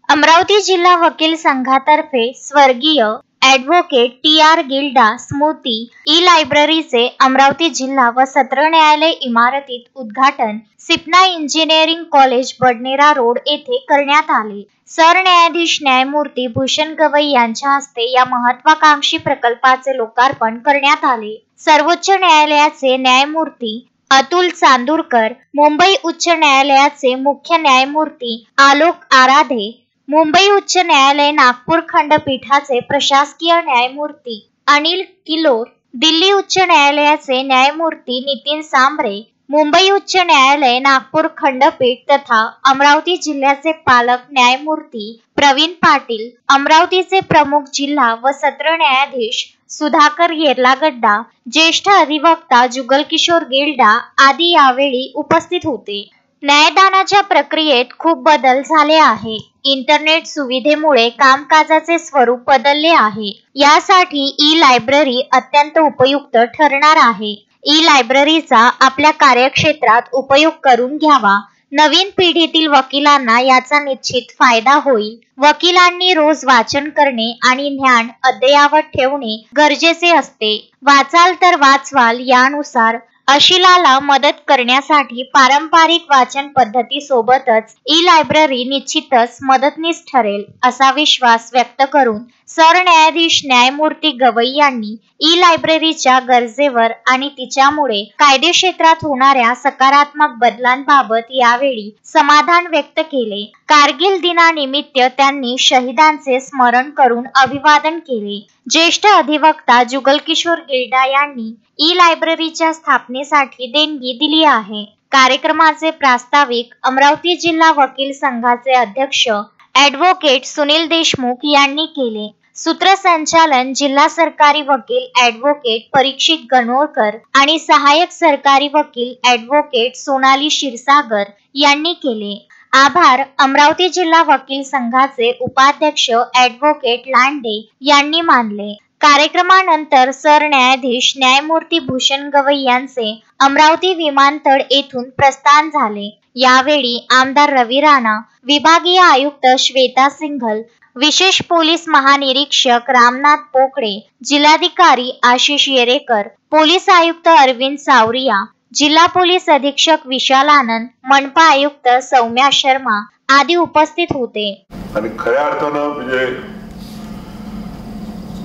अमरावती जिल्हा वकील संघातर्फे स्वर्गीय ॲडव्होकेट टी.आर. गिल्डा स्मृती ई-लायब्ररीचे अमरावती जिल्हा व सत्र न्यायालय इमारतीत उद्घाटन Sipna engineering college Badnera road येथे करण्यात आले। सरन्यायाधीश न्यायमूर्ती भूषण गवई यांच्या हस्ते या महत्त्वाकांक्षी प्रकल्पाचे लोकार्पण करण्यात आले। सर्वोच्च न्यायालयाचे न्यायमूर्ती अतुल चांदूरकर, मुंबई उच्च न्यायालयाचे मुख्य न्यायमूर्ती आलोक आराधे, मुंबई उच्च न्यायालय नागपूर खंडपीठाचे प्रशासकीय न्यायमूर्ती अनिल किलोर, दिल्ली उच्च न्यायालयाचे न्यायमूर्ती नितीन सांबरे, मुंबई उच्च न्यायालय नागपूर खंडपीठ तथा अमरावती जिल्ह्याचे पालक न्यायमूर्ती प्रवीण पाटील, अमरावतीचे प्रमुख जिल्हा व सत्र न्यायाधीश सुधाकर येर्लागड्डा, ज्येष्ठ अधिवक्ता जुगलकिशोर गिल्डा आदी यावेळी उपस्थित होते। न्यायदानाच्या प्रक्रियेत खूप बदल झाले आहे। इंटरनेट सुविधेमुळे कामकाजाचे स्वरूप बदलले आहे। यासाठी ई-लायब्ररी अत्यंत उपयुक्त ठरणार आहे। ई-लायब्ररीचा आपल्या कार्यक्षेत्रात उपयोग करून घ्यावा। नवीन पिढीतील वकिलांना याचा निश्चित फायदा होईल। वकिलांनी रोज वाचन करणे आणि ज्ञान अद्ययावत ठेवणे गरजेचे असते। वाचाल तर वाचवाल यानुसार अशिलाला मदत करण्यासाठी पारंपरिक वाचन पद्धती सोबतच ई-लायब्ररी निश्चितच मदतनीस ठरेल असा विश्वास व्यक्त करून सरन्यायाधीश न्यायमूर्ती गवई यांनी ई-लायब्ररीच्या गरजेवर आणि तिच्यामुळे कायदेक्षेत्रात होणाऱ्या सकारात्मक बदलांबाबत यावेळी समाधान व्यक्त केले। कारगिल दिनानिमित्त त्यांनी शहीदांचे स्मरण करून अभिवादन केले। ज्येष्ठ अधिवक्ता जुगलकिशोर गिल्डा यांनी ई-लायब्ररीच्या स्थापनेसाठी देणगी दिली आहे। कार्यक्रमाचे प्रास्ताविक अमरावती जिल्हा वकील संघाचे अध्यक्ष ॲडव्होकेट सुनील देशमुख यांनी केले। सूत्रसंचालन जिल्हा सरकारी वकील ॲडव्होकेट परीक्षित गणोरकर आणि सहाय्यक सरकारी वकील ॲडव्होकेट सोनाली क्षीरसागर यांनी केले। आभार अमरावती जिल्हा वकील संघाचे उपाध्यक्ष ॲडव्होकेट लांडे यांनी मानले। कार्यक्रमानंतर सरन्यायाधीश न्यायमूर्ती भूषण गवई यांचे अमरावती विमानतळ येथून प्रस्थान झाले। यावेळी आमदार रवी राणा, विभागीय आयुक्त श्वेता सिंघल, विशेष पोलीस महानिरीक्षक रामनाथ पोकळे, जिल्हाधिकारी आशिष येरेकर, पोलीस आयुक्त अरविंद सावरिया, जिल्हा पोलीस अधीक्षक विशाल आनंद, मनपा आयुक्त सौम्या शर्मा आदी उपस्थित होते। आणि खऱ्या अर्थानं म्हणजे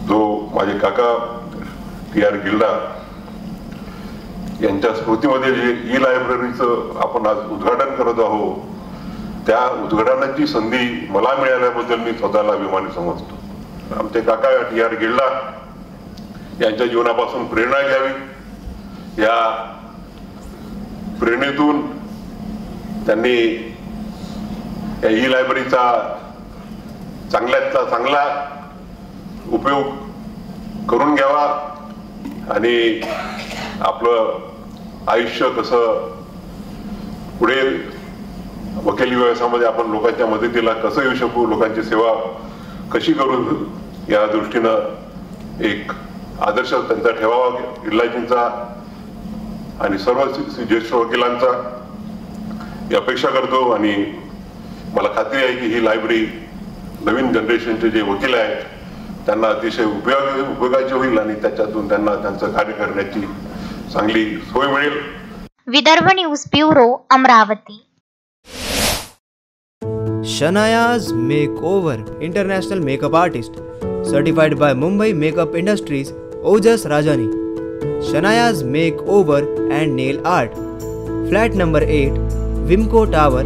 जो माझे काका टी.आर. गिल्डा यांच्या स्मृतीमध्ये जे ई-लायब्ररीचं आपण आज उद्घाटन करत आहोत, त्या उद्घाटनाची संधी मला मिळाल्याबद्दल मी स्वतःला अभिमानी समजतो। आमचे काका टी.आर. गिल्डा यांच्या जीवनापासून प्रेरणा घ्यावी। या प्रेरणेतून त्यांनी या ई-लायब्ररीचा चांगल्यातला चांगला उपयोग करून घ्यावा आणि आपलं आयुष्य कसं पुढे वकिली व्यवसायामध्ये आपण लोकांच्या मदतीला कसं येऊ शकू, लोकांची सेवा कशी करू या दृष्टीनं एक आदर्श त्यांचा ठेवावा गिल्लाजींचा आणि सर्व ज्येष्ठ वकिलांचा ही अपेक्षा करतो। आणि मला खात्री आहे की ही लायब्ररी नवीन जनरेशनचे जे वकील आहेत त्यांना अतिशय उपयोगाची होईल आणि त्याच्यातून त्यांना त्यांचं कार्य करण्याची चांगली सोय मिळेल। Vidarbha news bureau Amravati. Shanaya's makeover international makeup artist certified by Mumbai makeup industries Ojas Rajani. Shanaya's makeover and nail art, flat number 8, Wimco tower,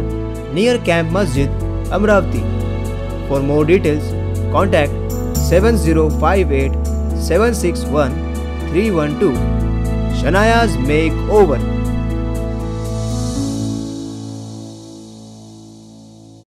near camp मस्जिद, Amravati. For more details contact 7058 761 312। Shanaya's makeover.